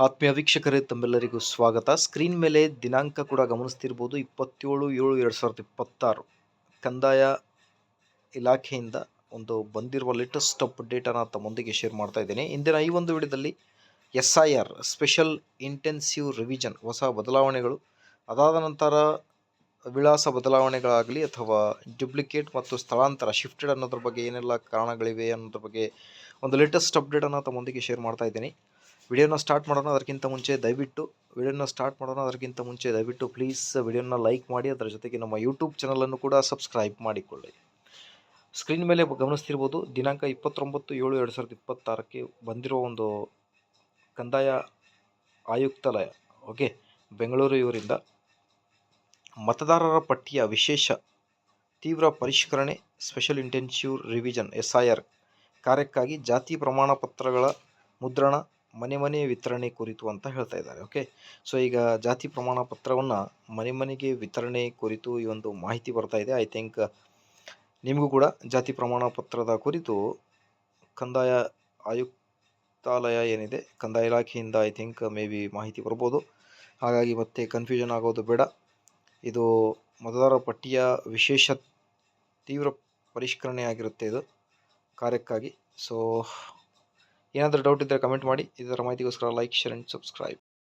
ಆತ್ಮೀಯ ವೀಕ್ಷಕರೇ, ತಮ್ಮೆಲ್ಲರಿಗೂ ಸ್ವಾಗತ. ಸ್ಕ್ರೀನ್ ಮೇಲೆ ದಿನಾಂಕ ಕೂಡ ಗಮನಿಸ್ತಿರ್ಬೋದು, 27/7/2026 ಕಂದಾಯ ಇಲಾಖೆಯಿಂದ ಒಂದು ಬಂದಿರುವ ಲೇಟೆಸ್ಟ್ ಅಪ್ಡೇಟನ್ನು ತಮ್ಮೊಂದಿಗೆ ಶೇರ್ ಮಾಡ್ತಾ ಇದ್ದೀನಿ. ಇಂದಿನ ಈ ಒಂದು ವಿಡಿಯೋದಲ್ಲಿ SIR ಸ್ಪೆಷಲ್ ಇಂಟೆನ್ಸಿವ್ ರಿವಿಷನ್ ಹೊಸ ಬದಲಾವಣೆಗಳು, ಅದಾದ ನಂತರ ವಿಳಾಸ ಬದಲಾವಣೆಗಳಾಗಲಿ ಅಥವಾ ಡುಪ್ಲಿಕೇಟ್ ಮತ್ತು ಸ್ಥಳಾಂತರ ಶಿಫ್ಟೆಡ್ ಅನ್ನೋದ್ರ ಬಗ್ಗೆ ಏನೆಲ್ಲ ಕಾರಣಗಳಿವೆ ಅನ್ನೋದ್ರ ಬಗ್ಗೆ ಒಂದು ಲೇಟೆಸ್ಟ್ ಅಪ್ಡೇಟನ್ನು ತಮ್ಮೊಂದಿಗೆ ಶೇರ್ ಮಾಡ್ತಾ ಇದ್ದೀನಿ. ವಿಡಿಯೋನ ಸ್ಟಾರ್ಟ್ ಮಾಡೋಣ. ಅದಕ್ಕಿಂತ ಮುಂಚೆ ದಯವಿಟ್ಟು ಪ್ಲೀಸ್ ವಿಡಿಯೋನ ಲೈಕ್ ಮಾಡಿ, ಅದರ ಜೊತೆಗೆ ನಮ್ಮ ಯೂಟ್ಯೂಬ್ ಚಾನಲನ್ನು ಕೂಡ ಸಬ್ಸ್ಕ್ರೈಬ್ ಮಾಡಿಕೊಳ್ಳಿ. ಸ್ಕ್ರೀನ್ ಮೇಲೆ ಗಮನಿಸ್ತಿರ್ಬೋದು, ದಿನಾಂಕ 29/7/2026 ಬಂದಿರೋ ಒಂದು ಕಂದಾಯ ಆಯುಕ್ತಾಲಯ ಬೆಂಗಳೂರು ಇವರಿಂದ ಮತದಾರರ ಪಟ್ಟಿಯ ವಿಶೇಷ ತೀವ್ರ ಪರಿಷ್ಕರಣೆ ಸ್ಪೆಷಲ್ ಇಂಟೆನ್ಸಿವ್ ರಿವಿಷನ್ SIR ಕಾರ್ಯಕ್ಕಾಗಿ ಜಾತಿ ಪ್ರಮಾಣ ಪತ್ರಗಳ ಮುದ್ರಣ ಮನೆ ವಿತರಣೆ ಕುರಿತು ಅಂತ ಹೇಳ್ತಾ ಇದ್ದಾರೆ. ಸೊ ಈಗ ಜಾತಿ ಪ್ರಮಾಣ ಪತ್ರವನ್ನು ಮನೆಗೆ ವಿತರಣೆ ಕುರಿತು ಈ ಒಂದು ಮಾಹಿತಿ ಬರ್ತಾ ಇದೆ. ಐ ಥಿಂಕ್ ನಿಮಗೂ ಕೂಡ ಜಾತಿ ಪ್ರಮಾಣ ಪತ್ರದ ಕುರಿತು ಕಂದಾಯ ಆಯುಕ್ತಾಲಯ ಏನಿದೆ, ಕಂದಾಯ ಇಲಾಖೆಯಿಂದ ಐ ಥಿಂಕ್ ಮೇ ಬಿ ಮಾಹಿತಿ ಬರ್ಬೋದು. ಹಾಗಾಗಿ ಮತ್ತೆ ಕನ್ಫ್ಯೂಷನ್ ಆಗೋದು ಬೇಡ. ಇದು ಮತದಾರರ ಪಟ್ಟಿಯ ವಿಶೇಷ ತೀವ್ರ ಪರಿಷ್ಕರಣೆ ಆಗಿರುತ್ತೆ ಇದು ಕಾರ್ಯಕ್ಕಾಗಿ. ಸೊ ಏನಾದರೂ ಡೌಟ್ ಇದ್ದರೆ ಕಮೆಂಟ್ ಮಾಡಿ. ಇದರ ಮಾಹಿತಿಗೋಸ್ಕರ ಲೈಕ್, ಶೇರ್ ಆ್ಯಂಡ್ ಸಬ್ಸ್ಕ್ರೈಬ್.